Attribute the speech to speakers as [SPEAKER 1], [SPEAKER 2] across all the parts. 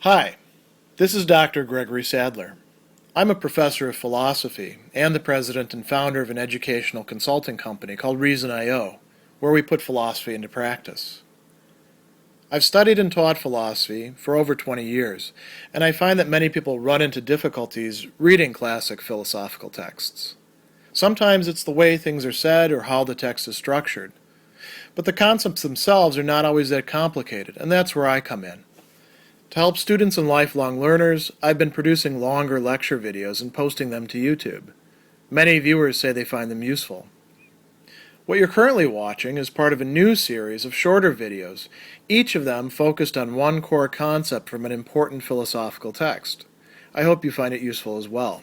[SPEAKER 1] Hi, this is Dr. Gregory Sadler. I'm a professor of philosophy and the president and founder of an educational consulting company called Reason.io, where we put philosophy into practice. I've studied and taught philosophy for over 20 years, and I find that many people run into difficulties reading classic philosophical texts. Sometimes it's the way things are said or how the text is structured. But the concepts themselves are not always that complicated, and that's where I come in. To help students and lifelong learners, I've been producing longer lecture videos and posting them to YouTube. Many viewers say they find them useful. What you're currently watching is part of a new series of shorter videos, each of them focused on one core concept from an important philosophical text. I hope you find it useful as well.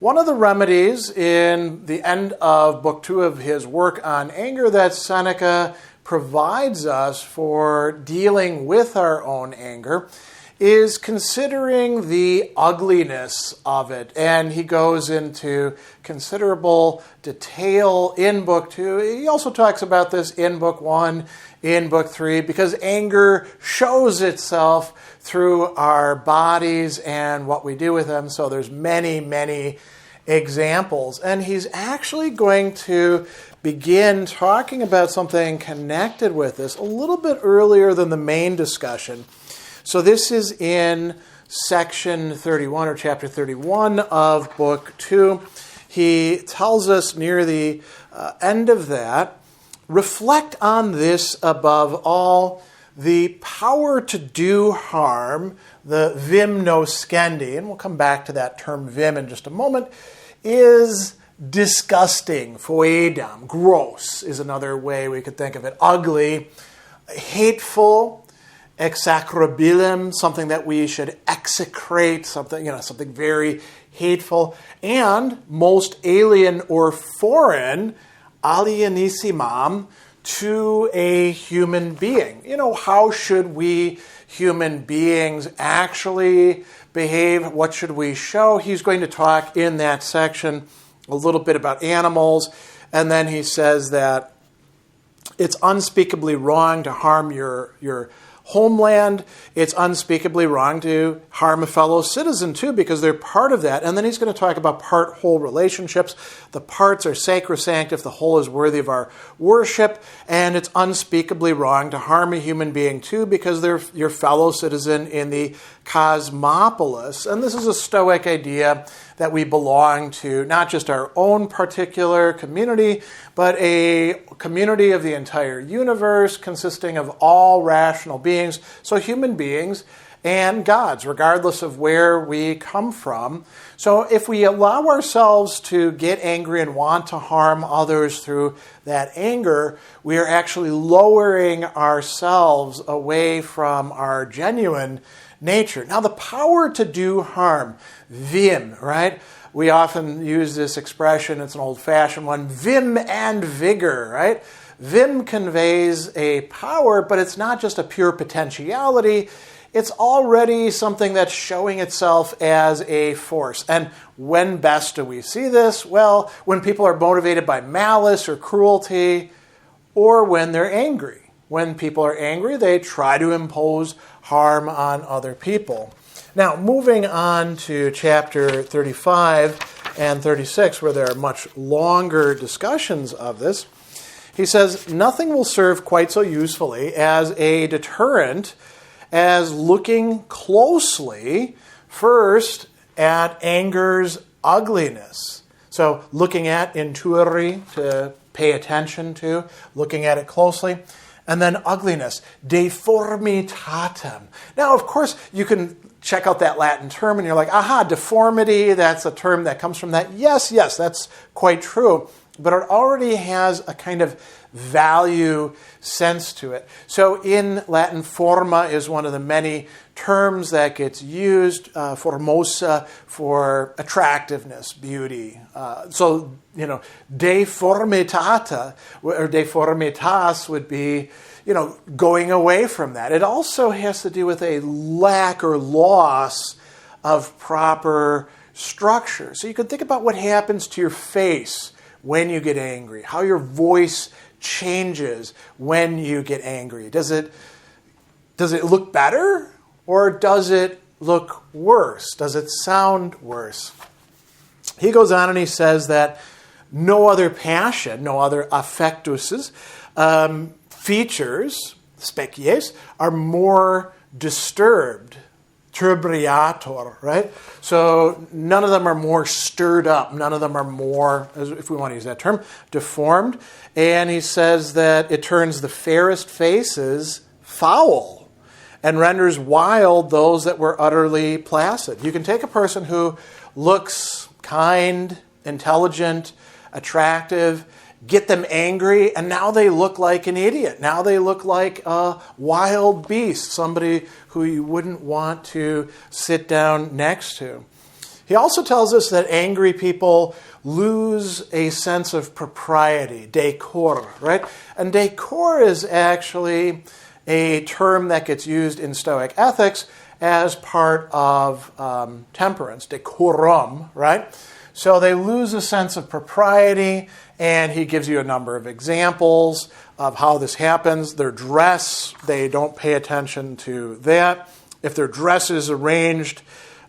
[SPEAKER 1] One of the remedies in the end of Book 2 of his work on anger that Seneca provides us for dealing with our own anger is considering the ugliness of it. And he goes into considerable detail in Book 2. He also talks about this in Book 1, in Book 3, because anger shows itself through our bodies and what we do with them. So there's many examples. And he's actually going to begin talking about something connected with this a little bit earlier than the main discussion. So this is in section 31 or chapter 31 of Book 2. He tells us near the end of that, reflect on this above all, the power to do harm, the vim no scendi, and we'll come back to that term vim in just a moment, is disgusting, foedam, gross is another way we could think of it, ugly, hateful, execrabilum, something that we should execrate, something very hateful, and most alien or foreign, alienissimam, to a human being. How should we human beings actually behave? What should we show? He's going to talk in that section a little bit about animals, and then he says that it's unspeakably wrong to harm your homeland. It's unspeakably wrong to harm a fellow citizen, too, because they're part of that. And then he's going to talk about part-whole relationships. The parts are sacrosanct if the whole is worthy of our worship. And it's unspeakably wrong to harm a human being, too, because they're your fellow citizen in the cosmopolis. And this is a Stoic idea that we belong to not just our own particular community, but a community of the entire universe consisting of all rational beings, so human beings and gods, regardless of where we come from. So if we allow ourselves to get angry and want to harm others through that anger, we are actually lowering ourselves away from our genuine nature. Now, the power to do harm, vim, right? We often use this expression, it's an old-fashioned one, vim and vigor, right? Vim conveys a power, but it's not just a pure potentiality. It's already something that's showing itself as a force. And when best do we see this? Well, when people are motivated by malice or cruelty, or when they're angry. When people are angry, they try to impose harm on other people. Now, moving on to chapter 35 and 36, where there are much longer discussions of this, he says, nothing will serve quite so usefully as a deterrent as looking closely first at anger's ugliness. So looking at inturi, to pay attention to, looking at it closely. And then ugliness, deformitatem. Now, of course, you can check out that Latin term and you're like, aha, deformity, that's a term that comes from that. Yes, that's quite true. But it already has a kind of value sense to it. So in Latin, forma is one of the many terms that gets used, formosa, for attractiveness, beauty. Deformitata, or deformitas would be, going away from that. It also has to do with a lack or loss of proper structure. So you can think about what happens to your face when you get angry, how your voice changes when you get angry. Does it look better or does it look worse? Does it sound worse? He goes on and he says that no other passion, no other affectuses, features, species, are more disturbed, turbriator, right? So none of them are more stirred up. None of them are more, if we want to use that term, deformed. And he says that it turns the fairest faces foul and renders wild those that were utterly placid. You can take a person who looks kind, intelligent, attractive, get them angry, and now they look like an idiot. Now they look like a wild beast, somebody who you wouldn't want to sit down next to. He also tells us that angry people lose a sense of propriety, decor, right? And decor is actually a term that gets used in Stoic ethics as part of temperance, decorum, right? So they lose a sense of propriety, and he gives you a number of examples of how this happens. Their dress, they don't pay attention to that. If their dress is arranged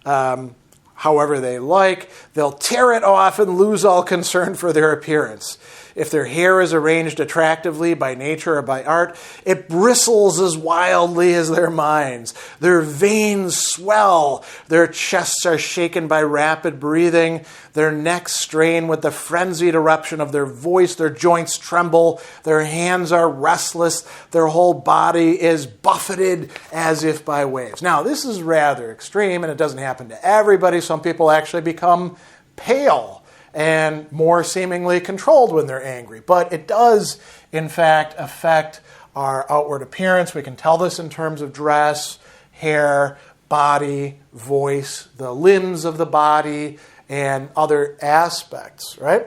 [SPEAKER 1] however they like, they'll tear it off and lose all concern for their appearance. If their hair is arranged attractively by nature or by art, it bristles as wildly as their minds. Their veins swell. Their chests are shaken by rapid breathing. Their necks strain with the frenzied eruption of their voice. Their joints tremble. Their hands are restless. Their whole body is buffeted as if by waves. Now, this is rather extreme, and it doesn't happen to everybody. Some people actually become pale and more seemingly controlled when they're angry. But it does, in fact, affect our outward appearance. We can tell this in terms of dress, hair, body, voice, the limbs of the body, and other aspects, right?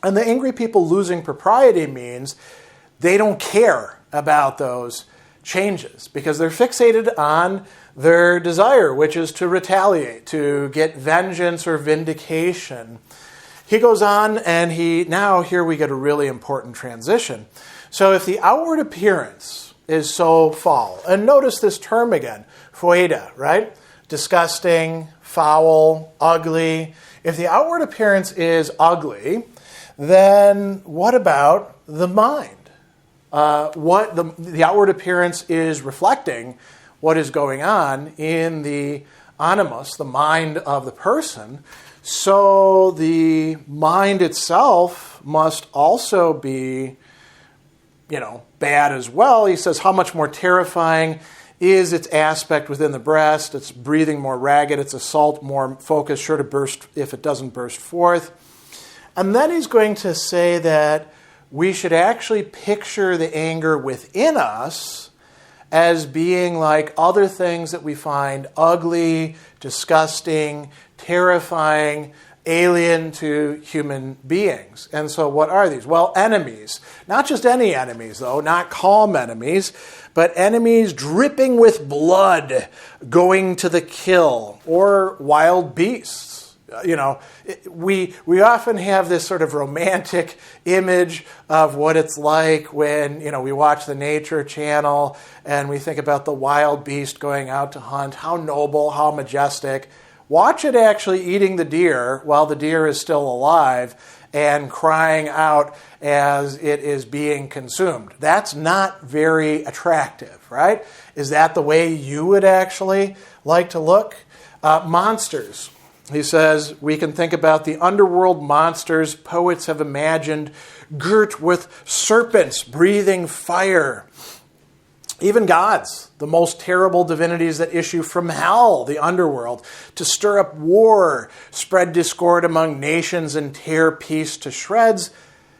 [SPEAKER 1] And the angry people losing propriety means they don't care about those changes because they're fixated on their desire, which is to retaliate, to get vengeance or vindication. He goes on, and now here we get a really important transition. So if the outward appearance is so foul, and notice this term again, foeda, right? Disgusting, foul, ugly. If the outward appearance is ugly, then what about the mind? What the outward appearance is reflecting what is going on in the animus, the mind of the person. So the mind itself must also be, bad as well. He says, how much more terrifying is its aspect within the breast, its breathing more ragged, its assault more focused, sure to burst if it doesn't burst forth. And then he's going to say that we should actually picture the anger within us as being like other things that we find ugly, disgusting, terrifying, alien to human beings. And so what are these? Well, enemies. Not just any enemies, though, not calm enemies, but enemies dripping with blood, going to the kill, or wild beasts. We often have this sort of romantic image of what it's like when, we watch the Nature Channel and we think about the wild beast going out to hunt. How noble, how majestic. Watch it actually eating the deer while the deer is still alive and crying out as it is being consumed. That's not very attractive, right? Is that the way you would actually like to look? Monsters. He says, we can think about the underworld monsters poets have imagined, girt with serpents breathing fire. Even gods, the most terrible divinities that issue from hell, the underworld, to stir up war, spread discord among nations, and tear peace to shreds.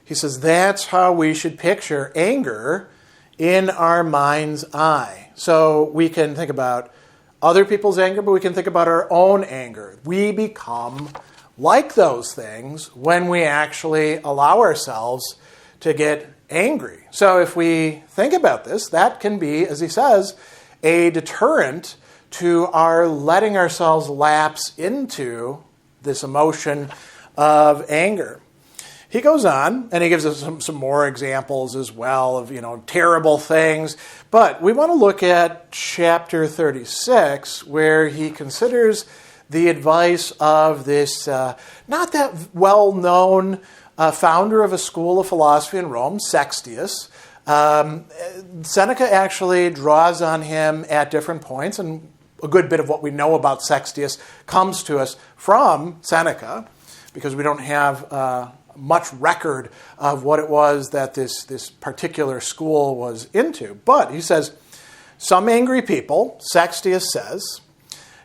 [SPEAKER 1] He says that's how we should picture anger in our mind's eye. So we can think about other people's anger, but we can think about our own anger. We become like those things when we actually allow ourselves to get angry. So if we think about this, that can be, as he says, a deterrent to our letting ourselves lapse into this emotion of anger. He goes on, and he gives us some more examples as well of, terrible things. But we want to look at chapter 36, where he considers the advice of this not that well-known founder of a school of philosophy in Rome, Sextius. Seneca actually draws on him at different points, and a good bit of what we know about Sextius comes to us from Seneca, because we don't have much record of what it was that this particular school was into. But he says, some angry people, Sextius says,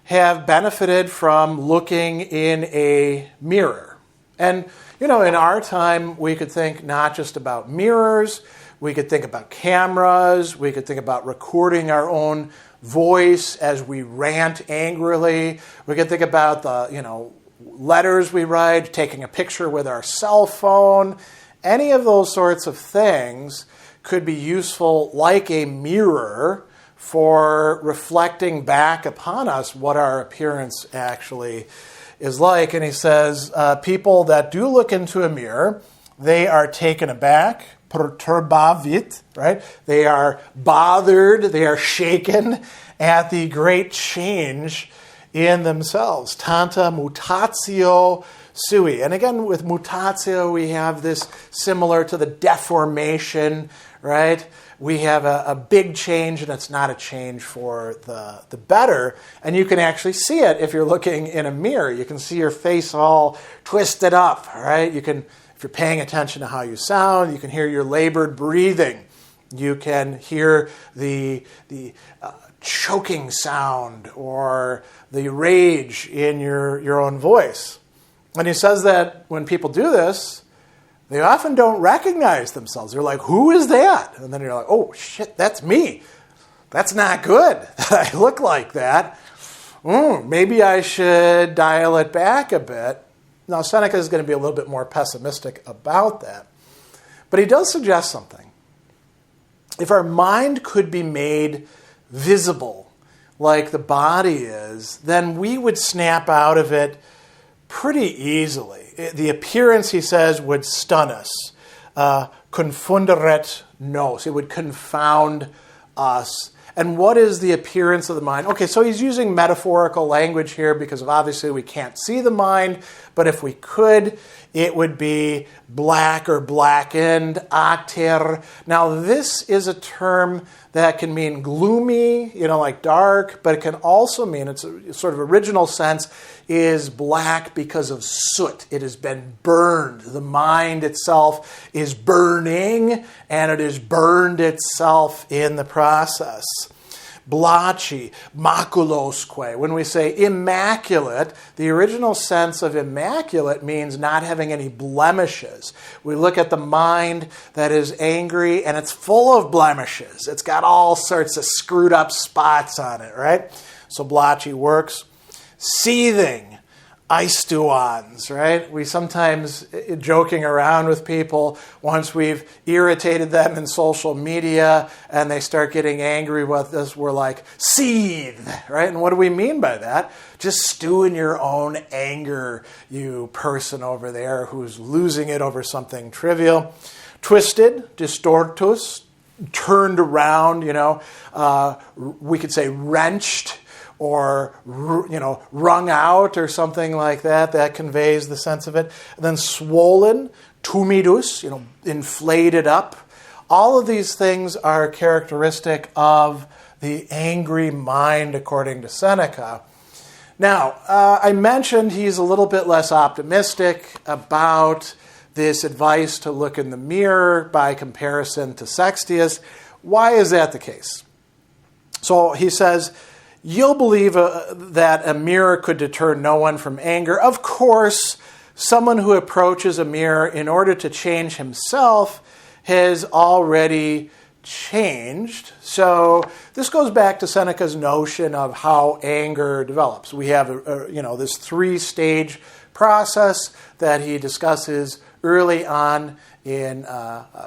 [SPEAKER 1] have benefited from looking in a mirror. And, in our time, we could think not just about mirrors, we could think about cameras, we could think about recording our own voice as we rant angrily, we could think about the, letters we write, taking a picture with our cell phone. Any of those sorts of things could be useful like a mirror for reflecting back upon us what our appearance actually is like. And he says, people that do look into a mirror, they are taken aback, perturbavit, right? They are bothered, they are shaken at the great change in themselves. Tanta mutatio sui. And again, with mutatio, we have this similar to the deformation, right? We have a big change, and it's not a change for the better. And you can actually see it if you're looking in a mirror. You can see your face all twisted up, right? You can, if you're paying attention to how you sound, you can hear your labored breathing. You can hear the choking sound or the rage in your own voice. And he says that when people do this, they often don't recognize themselves. They're like, who is that? And then you're like, oh, shit, that's me. That's not good that I look like that. Maybe I should dial it back a bit. Now, Seneca is going to be a little bit more pessimistic about that. But he does suggest something. If our mind could be made visible like the body is, then we would snap out of it pretty easily. The appearance, he says, would stun us. Confunderet nos. It would confound us. And what is the appearance of the mind? Okay, so he's using metaphorical language here because obviously we can't see the mind, but if we could, it would be black or blackened, ater. Now, this is a term that can mean gloomy, like dark, but it can also mean, its sort of original sense is black because of soot. It has been burned. The mind itself is burning, and it has burned itself in the process. Blaci, maculosque. When we say immaculate, the original sense of immaculate means not having any blemishes. We look at the mind that is angry, and it's full of blemishes. It's got all sorts of screwed up spots on it, right? So blaci works. Seething, aistuans, right? We sometimes, joking around with people, once we've irritated them in social media and they start getting angry with us, we're like, seethe, right? And what do we mean by that? Just stew in your own anger, you person over there who's losing it over something trivial. Twisted, distortus, turned around, we could say wrenched, or, wrung out or something like that. That conveys the sense of it. And then swollen, tumidus, inflated up. All of these things are characteristic of the angry mind, according to Seneca. Now, I mentioned he's a little bit less optimistic about this advice to look in the mirror by comparison to Sextius. Why is that the case? So he says, you'll believe that a mirror could deter no one from anger. Of course, someone who approaches a mirror in order to change himself has already changed. So this goes back to Seneca's notion of how anger develops. We have this three-stage process that he discusses early on in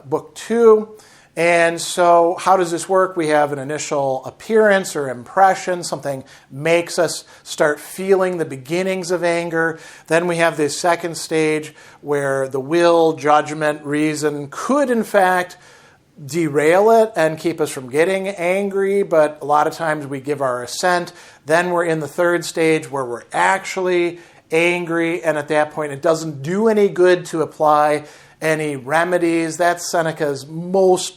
[SPEAKER 1] Book 2. And so how does this work? We have an initial appearance or impression. Something makes us start feeling the beginnings of anger. Then we have this second stage where the will, judgment, reason could in fact derail it and keep us from getting angry, but a lot of times we give our assent. Then we're in the third stage where we're actually angry, and at that point it doesn't do any good to apply any remedies. That's Seneca's most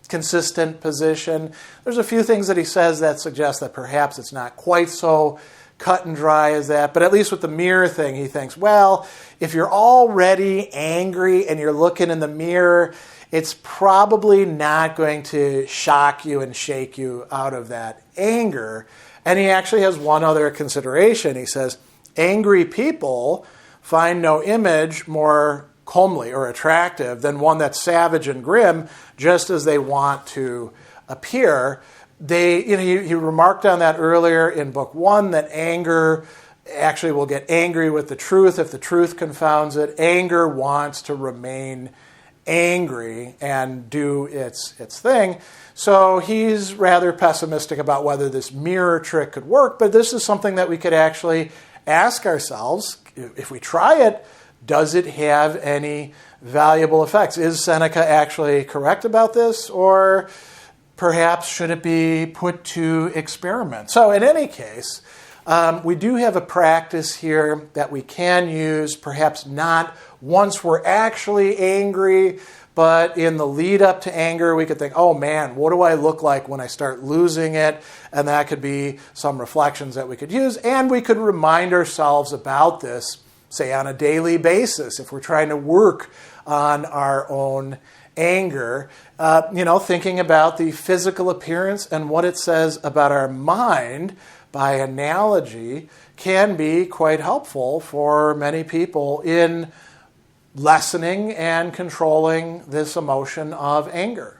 [SPEAKER 1] consistent position. There's a few things that he says that suggest that perhaps it's not quite so cut and dry as that, but at least with the mirror thing, he thinks, well, if you're already angry and you're looking in the mirror, it's probably not going to shock you and shake you out of that anger. And he actually has one other consideration. He says, angry people find no image more comely or attractive than one that's savage and grim, just as they want to appear. He remarked on that earlier in book 1, that anger actually will get angry with the truth if the truth confounds it. Anger wants to remain angry and do its thing. So he's rather pessimistic about whether this mirror trick could work, but this is something that we could actually ask ourselves, if we try it, does it have any valuable effects? Is Seneca actually correct about this, or perhaps should it be put to experiment? So in any case, we do have a practice here that we can use, perhaps not once we're actually angry, but in the lead up to anger, we could think, oh man, what do I look like when I start losing it? And that could be some reflections that we could use. And we could remind ourselves about this, say on a daily basis, if we're trying to work on our own anger, thinking about the physical appearance and what it says about our mind by analogy can be quite helpful for many people in lessening and controlling this emotion of anger.